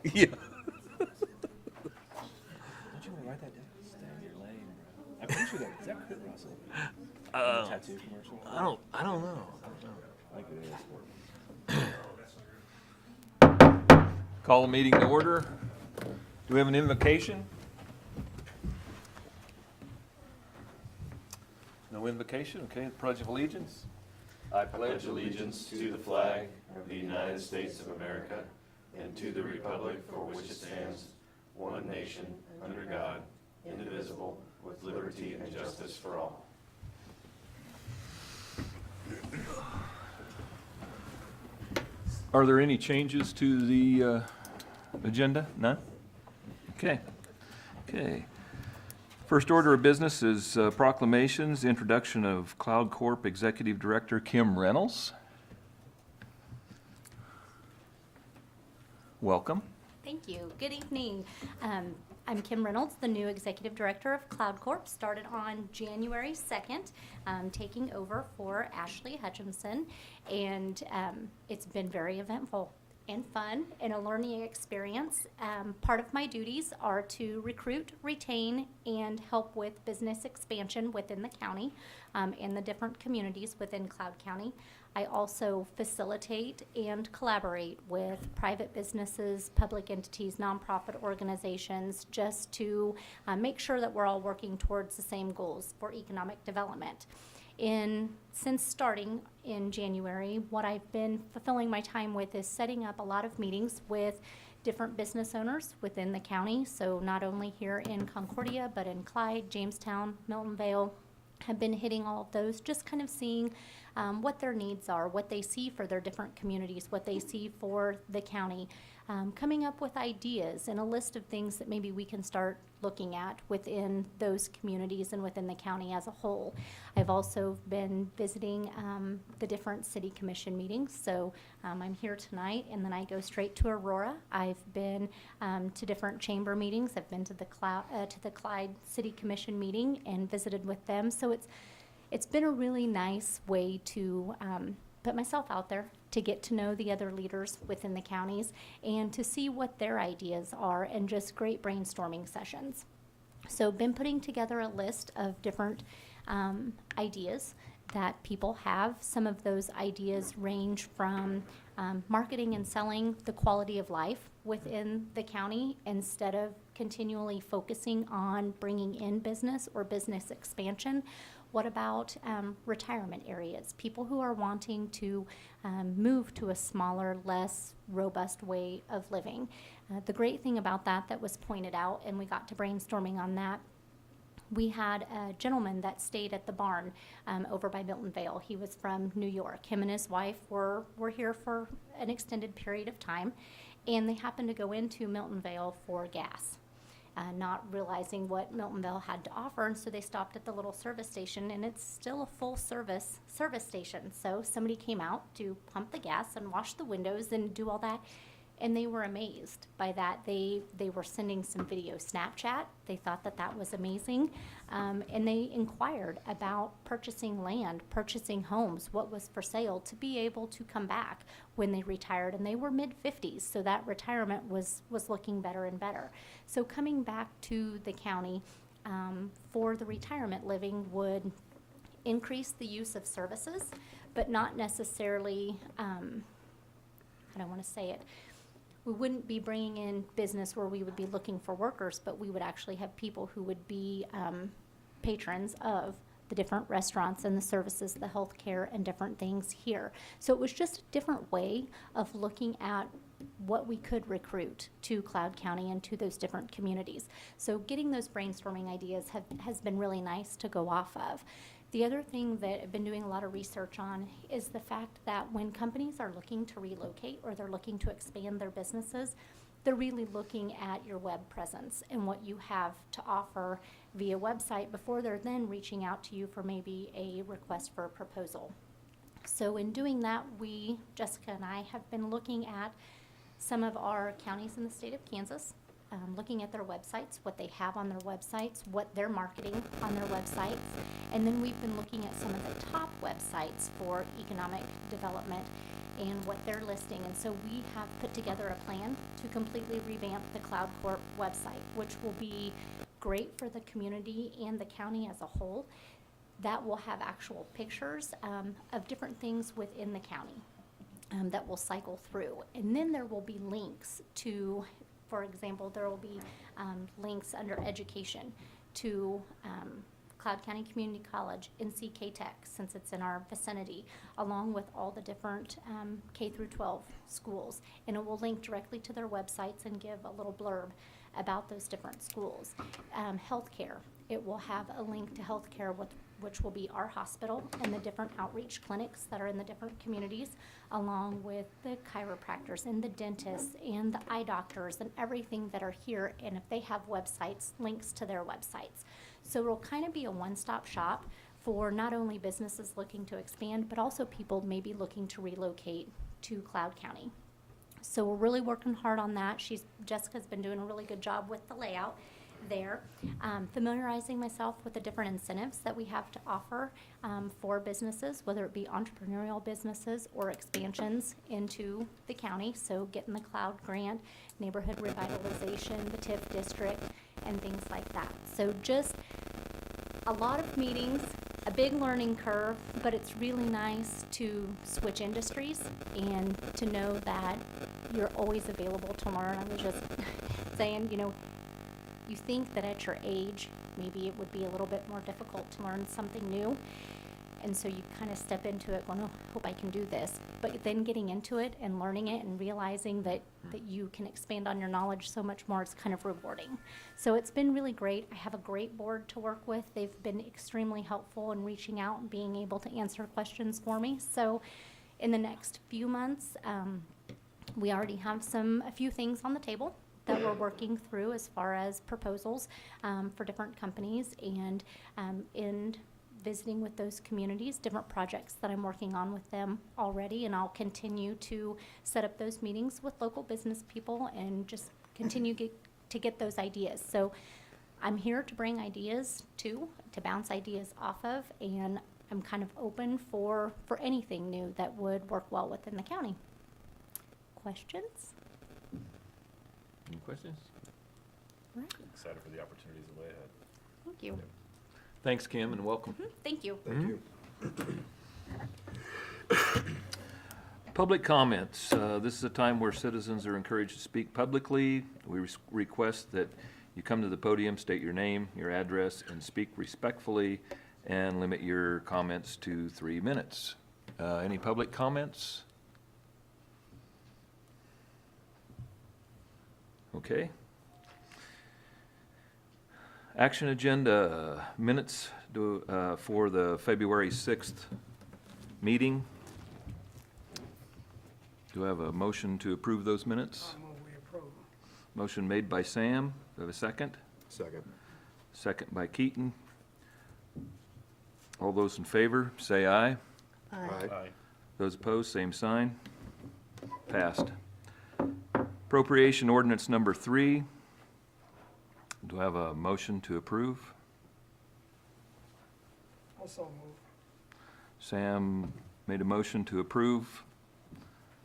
Yeah. Don't you want to write that down? Stay your lane, bro. I'm pretty sure is that Kurt Russell? Tattoo commercial? I don't know. I think it is. Call the meeting to order. Do we have an invocation? No invocation? Okay, the Pledge of Allegiance. I pledge allegiance to the flag of the United States of America and to the republic for which it stands, one nation, under God, indivisible, with liberty and justice for all. Are there any changes to the agenda? None? Okay. First order of business is proclamations, introduction of Cloud Corp Executive Director Kim Reynolds. Welcome. Thank you. Good evening. I'm Kim Reynolds, the new Executive Director of Cloud Corp. Started on January 2nd, taking over for Ashley Hutchinson, and it's been very eventful and fun and a learning experience. Part of my duties are to recruit, retain, and help with business expansion within the county and the different communities within Cloud County. I also facilitate and collaborate with private businesses, public entities, nonprofit organizations, just to make sure that we're all working towards the same goals for economic development. Since starting in January, what I've been fulfilling my time with is setting up a lot of meetings with different business owners within the county. So not only here in Concordia, but in Clyde, Jamestown, Milton Vale. Have been hitting all of those, just kind of seeing what their needs are, what they see for their different communities, what they see for the county, coming up with ideas and a list of things that maybe we can start looking at within those communities and within the county as a whole. I've also been visiting the different city commission meetings, so I'm here tonight and then I go straight to Aurora. I've been to different chamber meetings. I've been to the Clyde City Commission meeting and visited with them, so it's been a really nice way to put myself out there, to get to know the other leaders within the counties and to see what their ideas are, and just great brainstorming sessions. So been putting together a list of different ideas that people have. Some of those ideas range from marketing and selling the quality of life within the county instead of continually focusing on bringing in business or business expansion. What about retirement areas? People who are wanting to move to a smaller, less robust way of living. The great thing about that was pointed out, and we got to brainstorming on that. We had a gentleman that stayed at the barn over by Milton Vale. He was from New York. Him and his wife were here for an extended period of time, and they happened to go into Milton Vale for gas. Not realizing what Milton Vale had to offer, and so they stopped at the little service station, and it's still a full service station. So somebody came out to pump the gas and wash the windows and do all that, and they were amazed by that. They were sending some video Snapchat. They thought that was amazing, and they inquired about purchasing land, purchasing homes, what was for sale, to be able to come back when they retired, and they were mid-50s, so that retirement was looking better and better. So coming back to the county for the retirement living would increase the use of services, but not necessarily, I don't want to say it, we wouldn't be bringing in business where we would be looking for workers, but we would actually have people who would be patrons of the different restaurants and the services, the healthcare and different things here. So it was just a different way of looking at what we could recruit to Cloud County and to those different communities. So getting those brainstorming ideas has been really nice to go off of. The other thing that I've been doing a lot of research on is the fact that when companies are looking to relocate or they're looking to expand their businesses, they're really looking at your web presence and what you have to offer via website before they're then reaching out to you for maybe a request for a proposal. So in doing that, Jessica and I, have been looking at some of our counties in the state of Kansas, looking at their websites, what they have on their websites, what they're marketing on their websites, and then we've been looking at some of the top websites for economic development and what they're listing. And so we have put together a plan to completely revamp the Cloud Corp website, which will be great for the community and the county as a whole. That will have actual pictures of different things within the county that will cycle through. And then there will be links to, for example, there will be links under education to Cloud County Community College, NCK Tech, since it's in our vicinity, along with all the different K through 12 schools. And it will link directly to their websites and give a little blurb about those different schools. Healthcare, it will have a link to healthcare, which will be our hospital and the different outreach clinics that are in the different communities, along with the chiropractors and the dentists and the eye doctors and everything that are here. And if they have websites, links to their websites. So it'll kind of be a one-stop shop for not only businesses looking to expand, but also people maybe looking to relocate to Cloud County. So we're really working hard on that. Jessica's been doing a really good job with the layout there, familiarizing myself with the different incentives that we have to offer for businesses, whether it be entrepreneurial businesses or expansions into the county. So getting the Cloud Grant, neighborhood revitalization, the TIF district, and things like that. So just a lot of meetings, a big learning curve, but it's really nice to switch industries and to know that you're always available to learn. I was just saying, you think that at your age, maybe it would be a little bit more difficult to learn something new. And so you kind of step into it going, oh, I hope I can do this. But then getting into it and learning it and realizing that you can expand on your knowledge so much more, it's kind of rewarding. So it's been really great. I have a great board to work with. They've been extremely helpful in reaching out and being able to answer questions for me. So in the next few months, we already have a few things on the table that we're working through as far as proposals for different companies, and in visiting with those communities, different projects that I'm working on with them already, and I'll continue to set up those meetings with local business people and just continue to get those ideas. So I'm here to bring ideas to bounce ideas off of, and I'm kind of open for anything new that would work well within the county. Questions? Any questions? Right. Excited for the opportunities that lay ahead. Thank you. Thanks, Kim, and welcome. Thank you. Thank you. Public comments. This is a time where citizens are encouraged to speak publicly. We request that you come to the podium, state your name, your address, and speak respectfully, and limit your comments to 3 minutes. Any public comments? Okay. Action agenda, minutes for the February 6th meeting. Do I have a motion to approve those minutes? I move we approve. Motion made by Sam. Do I have a second? Second. Second by Keaton. All those in favor, say aye. Aye. Those opposed, same sign. Passed. Appropriation ordinance number 3. Do I have a motion to approve? Also move. Sam made a motion to approve.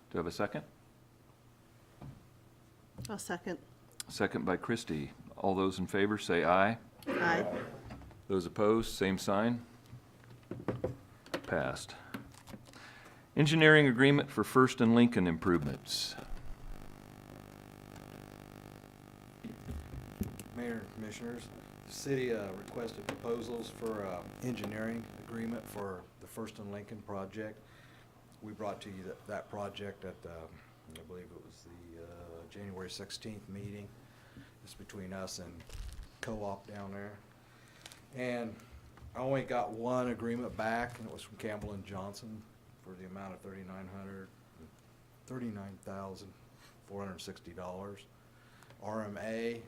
Do I have a second? I'll second. Second by Christie. All those in favor say aye. Aye. Those opposed, same sign. Passed. Engineering agreement for First and Lincoln improvements. Mayor and Commissioners, the city requested proposals for engineering agreement for the First and Lincoln project. We brought to you that project at I believe it was the January 16th meeting. It's between us and Co-op down there. And I only got one agreement back, and it was from Campbell and Johnson for the amount of $39,460. RMA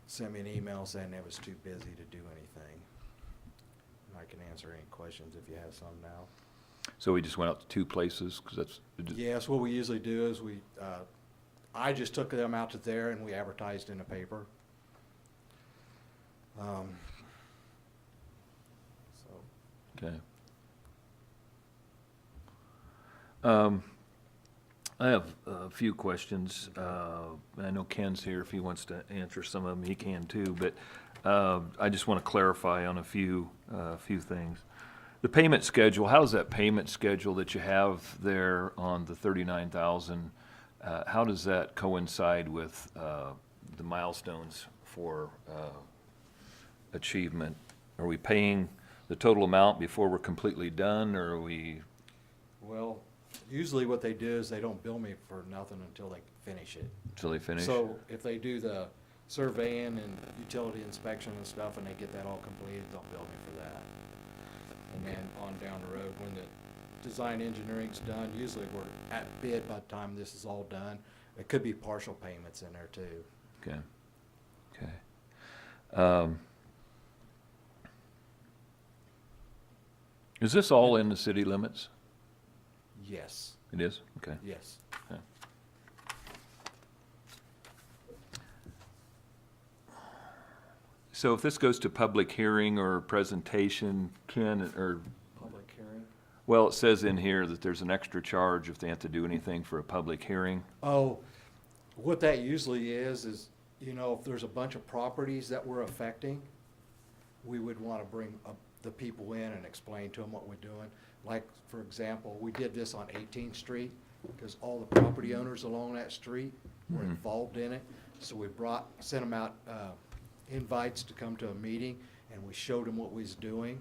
sent me an email saying it was too busy to do anything. And I can answer any questions if you have some now. So we just went out to 2 places, because that's... Yes, what we usually do is I just took them out to there and we advertised in a paper. So, Okay. I have a few questions. I know Ken's here. If he wants to answer some of them, he can too. But I just want to clarify on a few things. The payment schedule, how's that payment schedule that you have there on the 39,000? How does that coincide with the milestones for achievement? Are we paying the total amount before we're completely done, or are we? Well, usually what they do is they don't bill me for nothing until they finish it. Till they finish? So if they do the surveying and utility inspection and stuff and they get that all completed, they'll bill me for that. And then on down the road, when the design engineering's done, usually we're at bid by the time this is all done. It could be partial payments in there too. Okay, okay. Is this all in the city limits? Yes, It is? Okay. yes. Okay. So if this goes to public hearing or presentation, Public hearing? well, it says in here that there's an extra charge if they have to do anything for a public hearing. Oh, what that usually is, you know, if there's a bunch of properties that we're affecting, we would want to bring the people in and explain to them what we're doing. Like, for example, we did this on 18th Street because all the property owners along that street were Mhm. involved in it. So we sent them out invites to come to a meeting, and we showed them what we was doing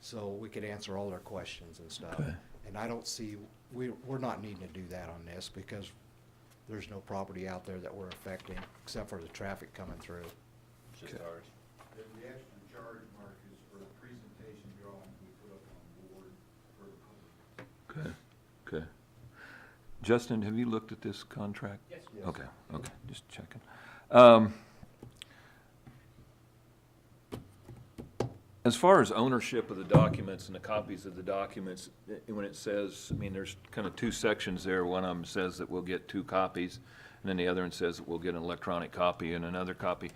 so we could answer all their questions and stuff. Okay. And I don't see, we're not needing to do that on this because there's no property out there that we're affecting except for the traffic coming through. Just Okay. ours. The extra charge, Mark, is for the presentation drawings we put up on board for the public. Okay, okay. Justin, have you looked at this contract? Yes. Yes. Okay, okay, just checking. As far as ownership of the documents and the copies of the documents, when it says, I mean, there's kind of two sections there. One of them says that we'll get 2 copies, and then the other one says that we'll get an electronic copy and another copy.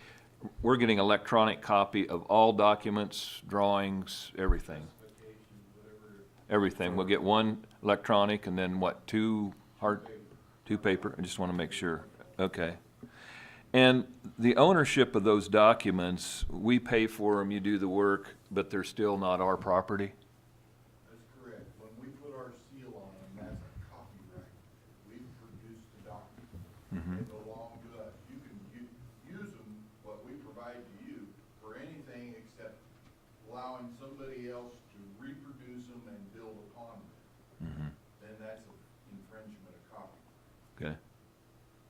We're getting electronic copy of all documents, drawings, everything. Everything. We'll get 1 electronic and then what, 2 paper? I just want to make sure. Okay. And the ownership of those documents, we pay for them, you do the work, but they're still not our property? That's correct. When we put our seal on them, that's a copyright. We produce the documents. Mhm. They belong to us. You can use them, what we provide to you, for anything except allowing somebody else to reproduce them and build upon them. Mhm. Then that's an infringement of copyright. Okay,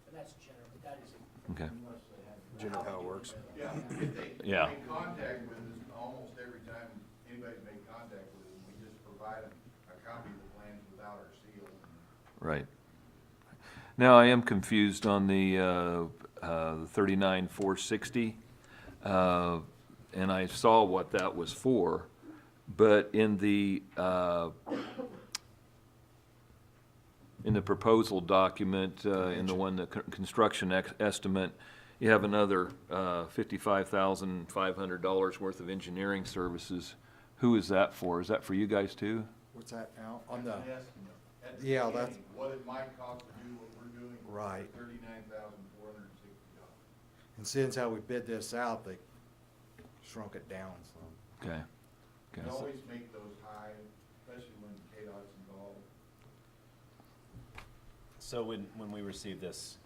And that's generally, that is okay. Unless they have. Generally how it works. Yeah, if they Yeah. make contact with us, almost every time anybody's made contact with us, we just provide them a copy of the plans without our seal. Right. Now, I am confused on the 39,460, and I saw what that was for, but in the proposal document, in the one, the construction estimate, you have another $55,500 worth of engineering services. Who is that for? Is that for you guys too? What's that now? On the, That's an estimate. At the Yeah, that's- beginning, what it might cost to do what we're doing. Right. $39,460. and since how we bid this out, they shrunk it down some. Okay. You Okay. always make those high, especially when KDOT's involved. So when we receive this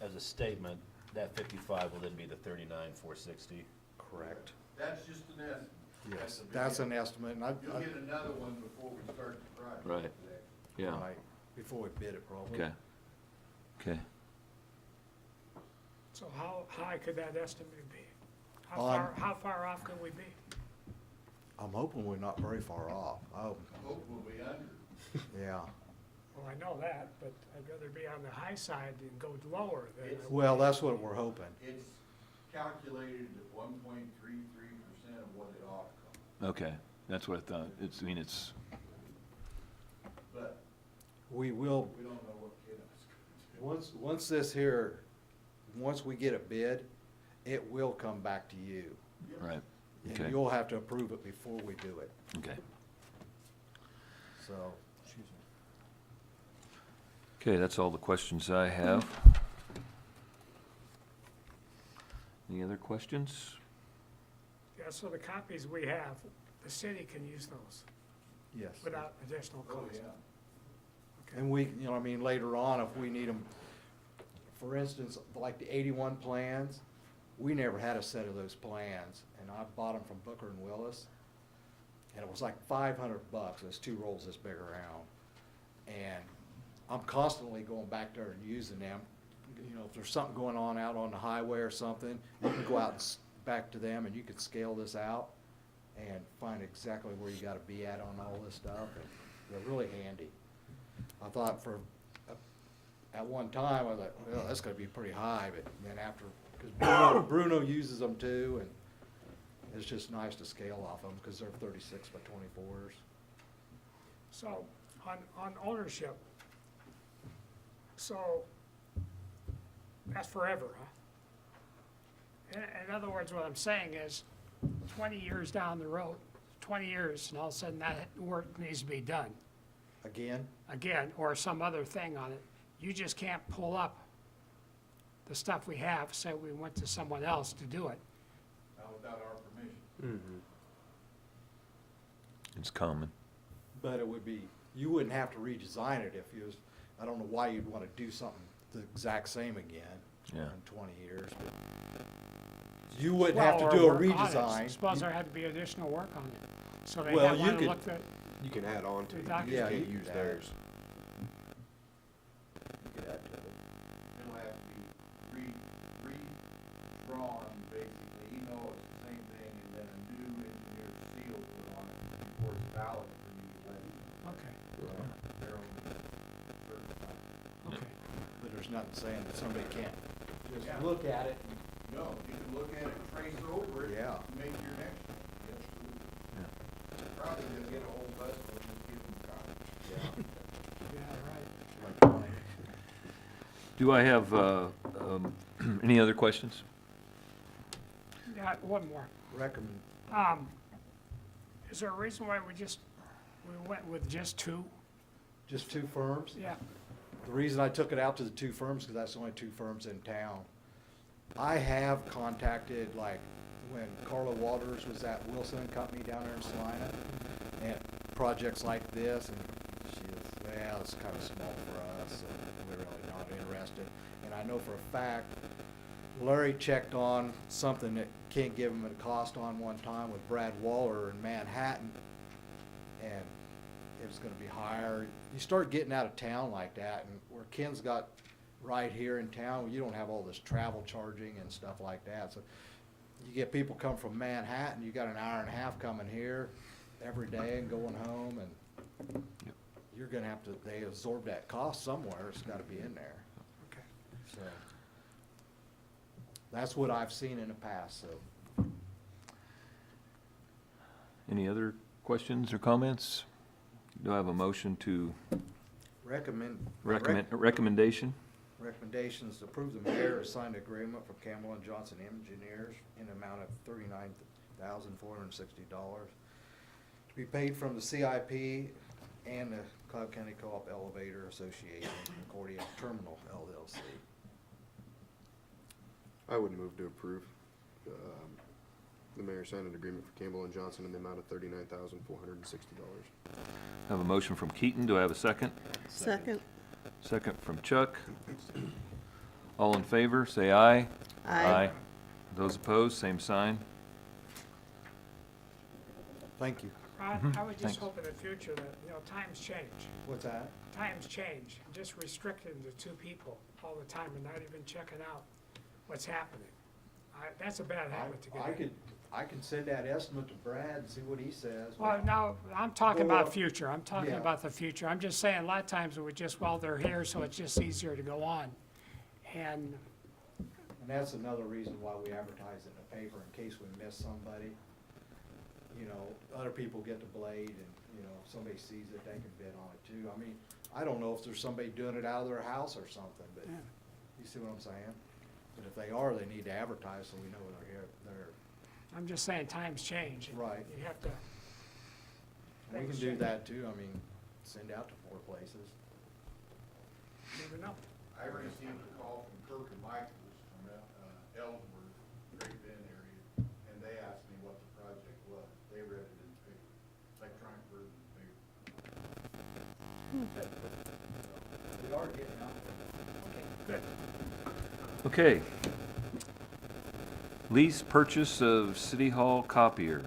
as a statement, that 55 will then be the 39,460. Correct. That's just an estimate. Yes, the that's an beginning. estimate, and You'll get another one before we start the project. Right. Yeah, right, before we bid it probably. okay. Okay. So how high could that estimate be? How far off could we be? I'm hoping we're not very far off. Oh, I hope we'll be under. yeah. Well, I know that, but I'd rather be on the high side than go lower than. It's- Well, that's what we're hoping. It's calculated at 1.33% of what it ought to cost. Okay, that's what I thought. I mean, it's, But We will, we don't know what KDOT's gonna do. once this here, once we get a bid, it will come back to you. right, And okay, you'll have to approve it before we do it, okay. so. Okay, that's all the questions I have. Any other questions? Yeah, so the copies we have, the city can use those Yes. without additional Oh, cost. yeah. And we, you know, I mean, later on, if we need them, for instance, like the 81 plans, we never had a set of those plans, and I bought them from Booker and Willis, and it was like $500. It was 2 rolls this big around. And I'm constantly going back there and using them. You know, if there's something going on out on the highway or something, you can go out and back to them, and you can scale this out and find exactly where you gotta be at on all this stuff, and they're really handy. I thought at one time, I thought, well, that's gonna be pretty high, but then after, because Bruno uses them too, and it's just nice to scale off them, because they're 36 by 24s. So, on ownership, so, that's forever, huh? In other words, what I'm saying is, 20 years down the road, 20 years, and all of a sudden that work needs to be done again, or some other thing on it, you just can't pull up the stuff we have, say we went to someone else to do it. Not without our permission. It's common. But it would be, you wouldn't have to redesign it if you was, I don't know why you'd wanna do something the exact same again Yeah. in 20 years, but you wouldn't have to do a redesign. Suppose there had to be additional work on it, so they Well, had you one could- looked at, You can add on to it, you just Yeah, you can't can use add. theirs. You could add to it. It'll have to be redrawn, basically, even though it's the same thing, and then a new engineered seal put on it before it's valid for you to let okay, their own certified. okay. But there's nothing saying that somebody can't just Yeah. look at it. No, you can look at it, trace over it, Yeah. make your next one. Absolutely. Yeah. Probably gonna get a whole bus, we'll just give them a copy. Yeah, right. Do I have any other questions? Yeah, one more. Recommend, Is there a reason why we went with just 2? just 2 firms? Yeah, The reason I took it out to the 2 firms, because that's the only 2 firms in town. I have contacted, like, when Carla Waters was at Wilson and Company down there in Salina, and projects like this, and she was, well, it's kind of small for us, so we're really not interested. And I know for a fact, Larry checked on something that can't give him a cost on one time with Brad Waller in Manhattan, and it was gonna be higher. You start getting out of town like that, and where Ken's got right here in town, you don't have all this travel charging and stuff like that, so you get people come from Manhattan, you got an hour and a half coming here every day and going home, and you're gonna have to, they absorb that cost somewhere, it's gotta be in there, okay. so. That's what I've seen in the past, so. Any other questions or comments? Do I have a motion to recommendation? Recommendations to approve the mayor to sign the agreement for Campbell and Johnson Engineers in the amount of $39,460 to be paid from the CIP and the Cloud County Co-op Elevator Association, Concordia Terminal LLC. I would move to approve, the mayor signed an agreement for Campbell and Johnson in the amount of $39,460. I have a motion from Keaton. Do I have a second? Second. Second from Chuck. All in favor, say aye. Aye. Those opposed, same sign. Thank you. Ron, I would Thanks. just hope in the future that, times change. What's that? Times change. Just restricting to 2 people all the time and not even checking out what's happening. That's a bad habit to get in. I can send that estimate to Brad and see what he says. Well, no, I'm talking Well, about future. I'm talking yeah. about the future. I'm just saying, a lot of times it would just, well, they're here, so it's just easier to go on. And, And that's another reason why we advertise it in the paper, in case we miss somebody. You know, other people get the blade, and, if somebody sees it, they can bid on it too. I mean, I don't know if there's somebody doing it out of their house or something, but yeah. you see what I'm saying? But if they are, they need to advertise so we know they're here, I'm just saying, times change. and Right. You have to, we can do that too, I mean, send out to 4 places. I received a call from Kirk and Michaels from Ellsworth, Great Bend area, and they asked me what the project was. They read it in the paper, electronic version of the paper. We are getting out there. Okay. Lease purchase of City Hall copier.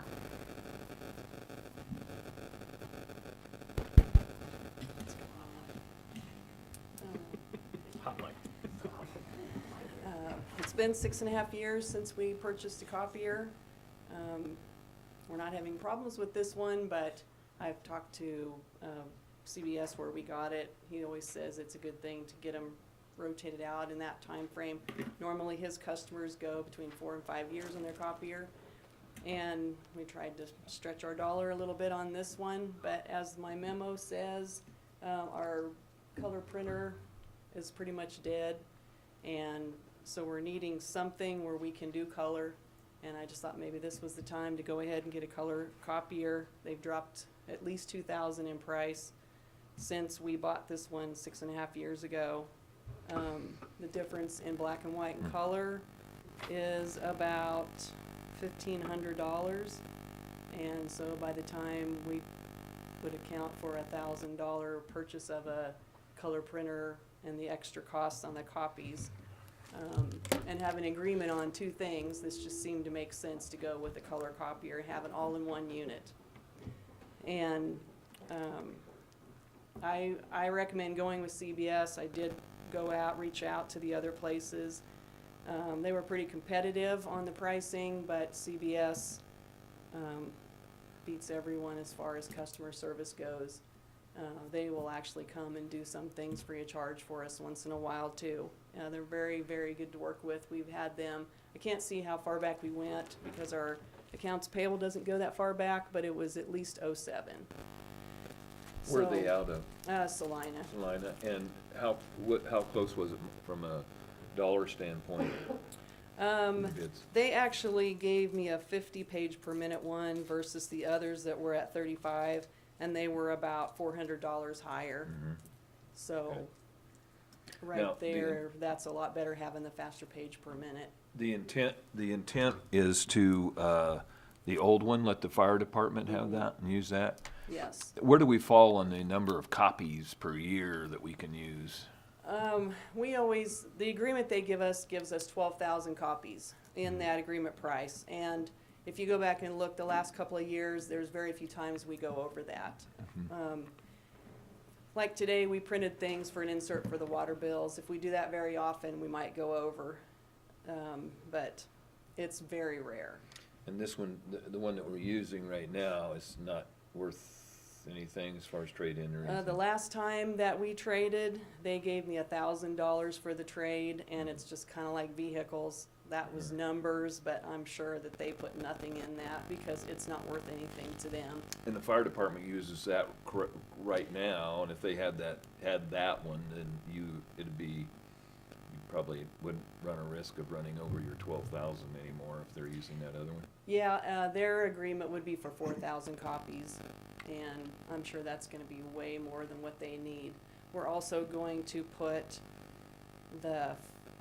It's been 6.5 years since we purchased a copier. We're not having problems with this one, but I've talked to CBS where we got it. He always says it's a good thing to get them rotated out in that time frame. Normally, his customers go between 4 and 5 years on their copier. And we tried to stretch our dollar a little bit on this one, but as my memo says, our color printer is pretty much dead. And so we're needing something where we can do color. And I just thought maybe this was the time to go ahead and get a color copier. They've dropped at least $2,000 in price since we bought this one 6.5 years ago. The difference in black and white and color is about $1,500. And so by the time we would account for $1,000 purchase of a color printer and the extra costs on the copies, and have an agreement on two things, this just seemed to make sense to go with a color copier, have it all in one unit. And I recommend going with CBS. I did go out, reach out to the other places. They were pretty competitive on the pricing, but CBS beats everyone as far as customer service goes. They will actually come and do some things free of charge for us once in a while too. They're very, very good to work with. We've had them, I can't see how far back we went because our accounts payable doesn't go that far back, but it was at least '07. Where are they out of? Salina. Salina, and how close was it from a dollar standpoint? Bids? They actually gave me a 50-page per minute one versus the others that were at 35, and they were about $400 higher. Mhm. So, Okay. right Now, there, that's a lot better having the faster page per minute. The intent is to, the old one, let the fire department have that and use that? Yes. Where do we fall on the number of copies per year that we can use? The agreement they give us gives us 12,000 copies in that agreement price. And if you go back and look the last couple of years, there's very few times we go over that. Like today, we printed things for an insert for the water bills. If we do that very often, we might go over. But it's very rare. And this one, the one that we're using right now is not worth anything as far as trade-in or anything? The last time that we traded, they gave me $1,000 for the trade, and it's just kind of like vehicles. That was numbers, but I'm sure that they put nothing in that because it's not worth anything to them. And the fire department uses that right now, and if they had that one, then you probably wouldn't run a risk of running over your 12,000 anymore if they're using that other one. Yeah, their agreement would be for 4,000 copies, and I'm sure that's gonna be way more than what they need. We're also going to put a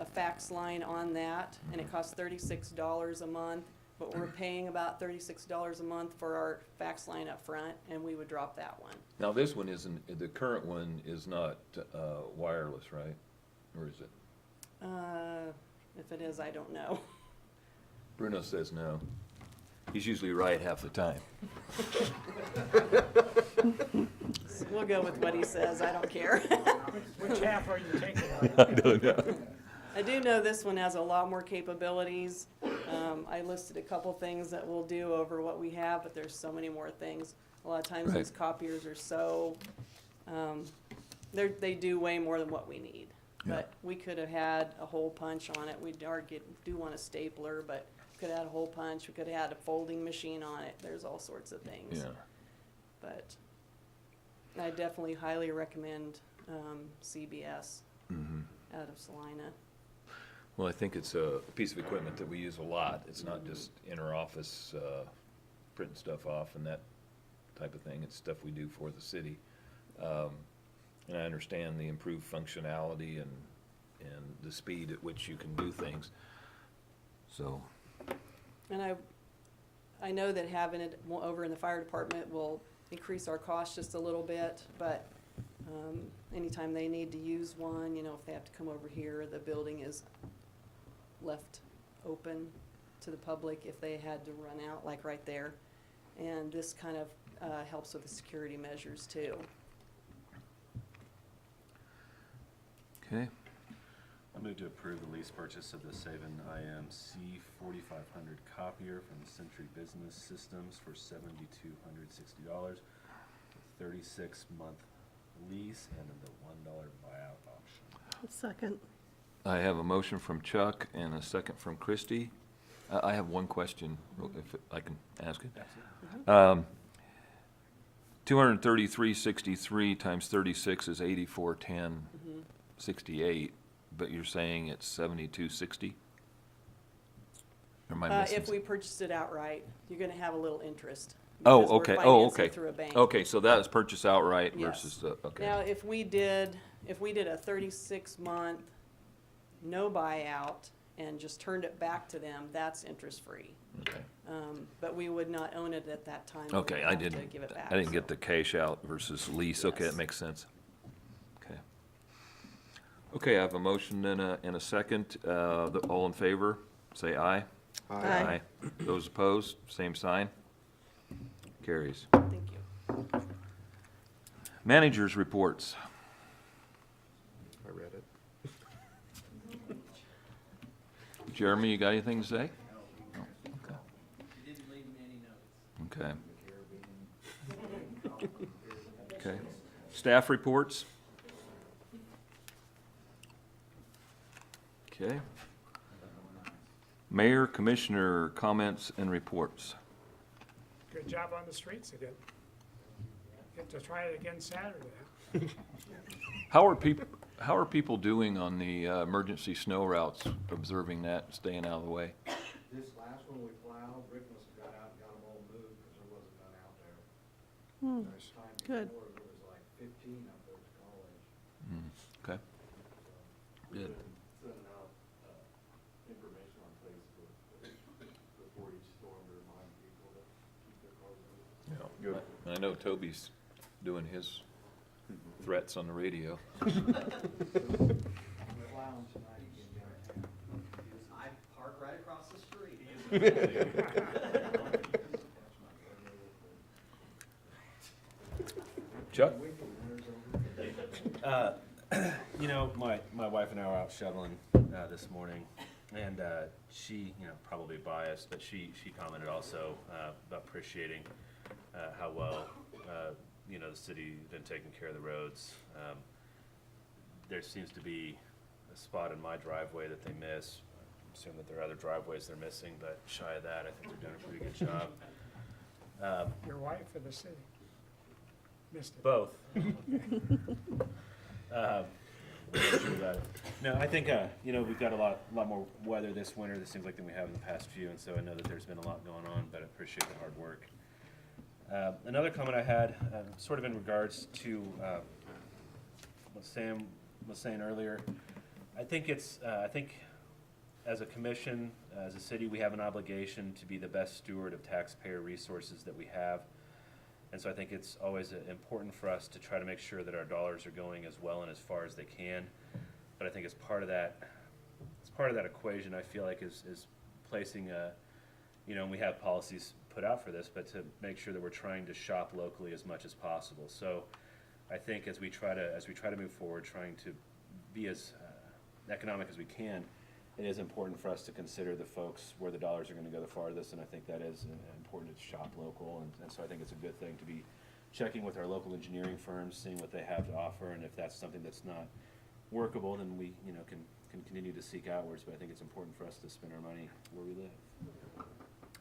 fax line on that, and it costs $36 a month, but we're paying about $36 a month for our fax line up front, and we would drop that one. Now, this one isn't, the current one is not wireless, right? Or is it? If it is, I don't know. Bruno says no. He's usually right half the time. We'll go with what he says, I don't care. Which half are you taking? I don't know. I do know this one has a lot more capabilities. I listed a couple things that we'll do over what we have, but there's so many more things. A lot of times Right. these copiers are so, they do way more than what we need. Yeah. But we could have had a hole punch on it. We do want a stapler, but could have had a hole punch. We could have had a folding machine on it. There's all sorts of things. Yeah. But I definitely highly recommend CBS out of Salina. Well, I think it's a piece of equipment that we use a lot. It's not just inter-office printing stuff off and that type of thing. It's stuff we do for the city. And I understand the improved functionality and and the speed at which you can do things. So, And I know that having it over in the fire department will increase our cost just a little bit, but anytime they need to use one, you know, if they have to come over here, the building is left open to the public if they had to run out, like right there. And this kind of helps with the security measures too. okay, I move to approve the lease purchase of the Saban IMC 4500 copier from Century Business Systems for $7,260, 36-month lease, and the $1 buyout option. Second. I have a motion from Chuck and a second from Christie. I have one question, if I can ask it. 233.63 times 36 is 8410.68, but you're saying it's 72.60? Or am I missing? If we purchased it outright, you're gonna have a little interest. Oh, because we're okay. Oh, financing okay. through a bank. Okay, so that is purchase outright Yes. versus the, okay. Now, if we did a 36-month, no buyout, and just turned it back to them, that's interest-free. Okay. But we would not own it at that time. We Okay, would I have to didn't, give it back, I didn't get so. the cash out versus lease. Okay, Yes. that makes sense. Okay. Okay, I have a motion and a second. All in favor, say aye. Aye. Those opposed, same sign. Carries. Thank you. Managers' reports. I read it. Jeremy, you got anything to say? Okay. Okay. Staff reports? Okay. Mayor, Commissioner comments and reports. Good job on the streets again. Get to try it again Saturday. How are people doing on the emergency snow routes, observing that, staying out of the way? This last one we plowed, Rick must have got out and got them all moved because there wasn't none out there. This time Good. before, there was like 15 up there at college. Okay. We've Good. been sending out information on Facebook before each storm to remind people to keep their cars moving. Good. I know Toby's doing his threats on the radio. Plowing tonight again downtown. I park right across the street. Chuck? You know, my wife and I were out shoveling this morning, and she, you know, probably biased, but she commented also about appreciating how well, you know, the city's been taking care of the roads. There seems to be a spot in my driveway that they miss. I assume that there are other driveways they're missing, but shy of that, I think they're doing a pretty good job. Your wife or the city? Missed it. Both. Not sure about it. No, I think, you know, we've got a lot more weather this winter, this seems like, than we have in the past few, and so I know that there's been a lot going on, but I appreciate the hard work. Another comment I had, sort of in regards to what Sam was saying earlier, I think as a commission, as a city, we have an obligation to be the best steward of taxpayer resources that we have. And so I think it's always important for us to try to make sure that our dollars are going as well and as far as they can. But I think as part of that equation, I feel like is placing a, you know, and we have policies put out for this, but to make sure that we're trying to shop locally as much as possible. So I think as we try to move forward, trying to be as economic as we can, it is important for us to consider the folks where the dollars are going to go the farthest, and I think that is important to shop local, and so I think it's a good thing to be checking with our local engineering firms, seeing what they have to offer, and if that's something that's not workable, then we, you know, can continue to seek outwards, but I think it's important for us to spend our money where we live.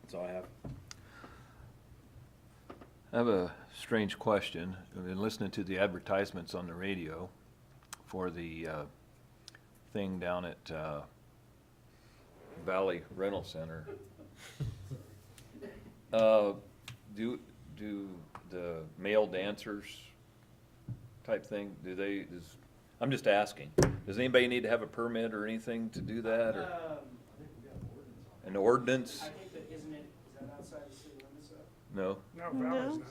That's all I have. I have a strange question. I've been listening to the advertisements on the radio for the thing down at Valley Rental Center. Do the male dancers type thing, I'm just asking. Does anybody need to have a permit or anything to do that, or an ordinance? I think that, isn't it, is that outside the city limits though? No? No, Valley's not.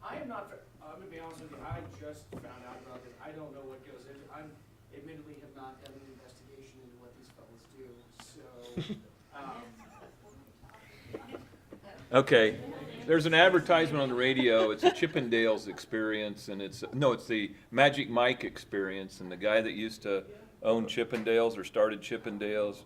I am not, I'm gonna be honest with you, I just found out about this, I don't know what goes into, I admittedly have not done an investigation into what these fellows do, so, Okay, there's an advertisement on the radio, it's a Chippendales experience, and it's the Magic Mike experience, and the guy that used to own Chippendales or started Chippendales.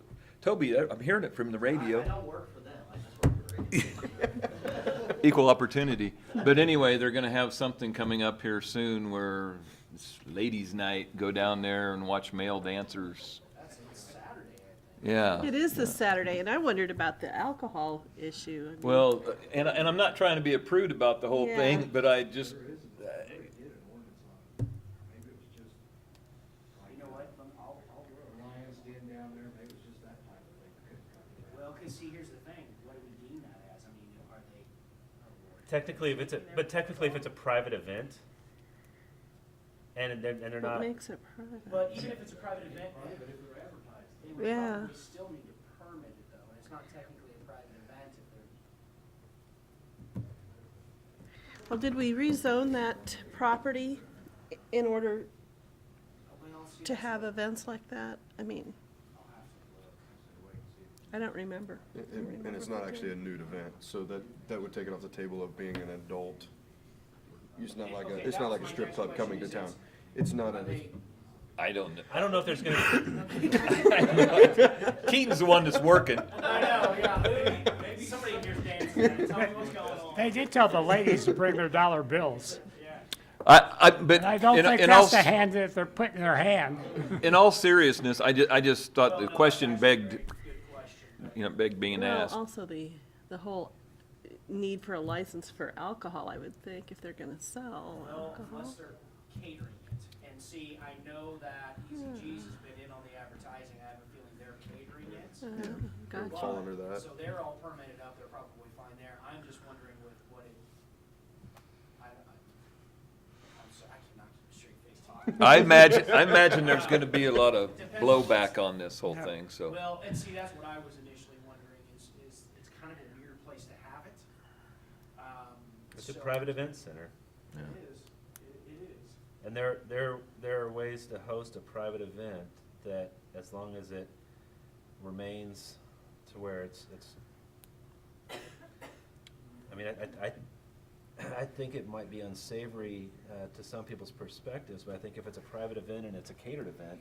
Toby, I'm hearing it from the radio. I don't work for them, I just work for radio. Equal opportunity. But anyway, they're gonna have something coming up here soon where it's ladies' night, go down there and watch male dancers. That's Saturday, I think. Yeah. It is this Saturday, and I wondered about the alcohol issue. I mean, Well, and I'm not trying to be a prude about the whole Yeah. thing, but I just, You know what, I'll, well, cause see, here's the thing, what do we deem that as, I mean, are they? Technically, if it's a private event, and they're What not, makes it private? But even if it's a private event, they would Yeah. probably still need to permit it though, and it's not technically a private event if they're. Well, did we rezone that property in order Well, see, to that's have what events like that? I mean, I'll have to look. I don't remember. And it's not actually a nude event, so that would take it off the table of being an adult. It's not like Okay, it's that not was like a my strip next club question, coming to is town. this- It's not Are a, they, I don't know. I don't know if there's gonna, Keaton's the one that's working. I know, yeah, maybe somebody in here's dancing, tell me what's going on. They did tell the ladies to bring their dollar bills. But And I don't in- think in all that's the s- hand that they're putting in their hand. In all seriousness, I just thought Well, the no, question that's actually a begged, very good question, but- begged being Well, asked. also the whole need for a license for alcohol, I would think, if they're gonna sell Well, alcohol. unless they're catering it, and see, I know that Easy G's has been in on the advertising, I have a feeling they're catering it. Gotcha. Fall under that. So they're all permitted up, they're probably fine there, I'm just wondering with what it, I'm sorry, I cannot keep a straight face talking. I imagine there's gonna be a lot of blowback on this whole thing, so. Well, and see, that's what I was initially wondering, is it's kind of a weird place to have it. it's a So- private event center. It is, it is. And there are ways to host a private event that, as long as it remains to where it's, I mean, I think it might be unsavory to some people's perspectives, but I think if it's a private event and it's a catered event,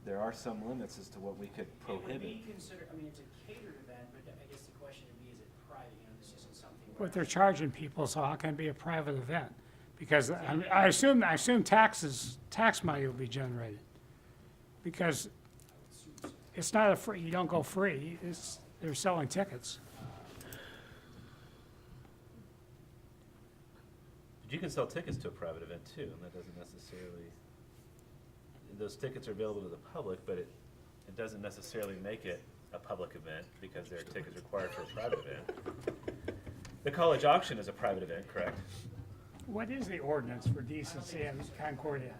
there are some limits as to what we could It would prohibit. be considered, I mean, it's a catered event, but I guess the question would be, is it private, this isn't something. where- What they're charging people, so how can it be a private event? Because I assume tax money will be generated. Because it's not a free, you don't go free, they're selling tickets. But you can sell tickets to a private event too, and that doesn't necessarily, those tickets are available to the public, but it doesn't necessarily make it a public event because there are tickets required for a private event. The college auction is a private event, correct? What is the ordinance for decency in Concordia?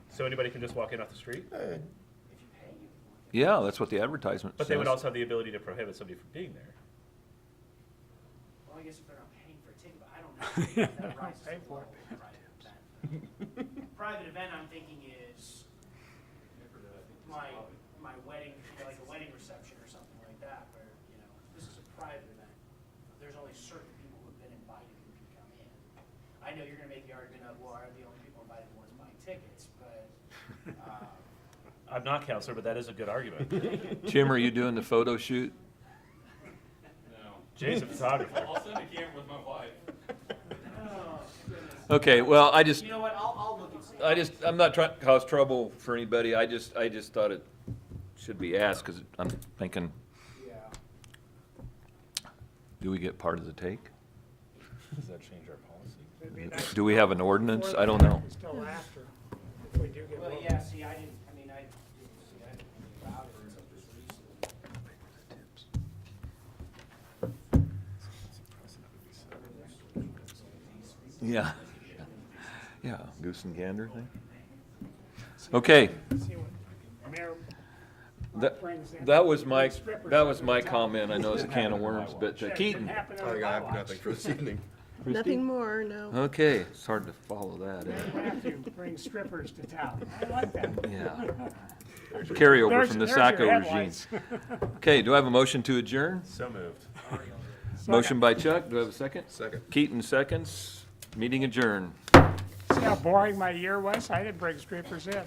So anybody can just walk in off the street? Yeah, that's what the advertisement But they would says. also have the ability to prohibit somebody from being there. Well, I guess if they're not paying for a ticket, but I don't know. if that rises to Pay the for level of a private event. Private event, I'm thinking is my wedding, like a wedding reception or something like that, where, this is a private event. There's only certain people who've been invited who can come in. I know you're gonna make the argument of, well, are the only people invited the ones buying tickets, but, I'm not counselor, but that is a good argument. Jim, are you doing the photo shoot? Jay's a photographer. I'll send a camera with my wife. oh, goodness. Okay, well, I just, You know what, I'll look and see. I'm not trying to cause trouble for anybody, I just thought it should be asked, because I'm thinking, Yeah. do we get part of the take? Does that change our policy? It'd be nice Do we have an ordinance? I don't know. Still after, if we do get Well, one. yeah, see, I didn't think about it until just recently. Yeah. Yeah, goose and gander thing. Okay, See what Mayor that, brings in. that was my, Strippers that was up my in town. comment. I know it's a can of worms, but Shit, didn't Keaton. happen I under think I my have watch. nothing for this evening. Nothing more, no. Okay, it's hard to follow that. Matthew brings strippers to town. I like that. Yeah. Carryover from the There's your Sacco regime. headlights. Okay, do I have a motion to adjourn? So moved. Motion by Chuck, do I have a second? Second. Keaton seconds, meeting adjourned. See how boring my year was? I didn't bring strippers in.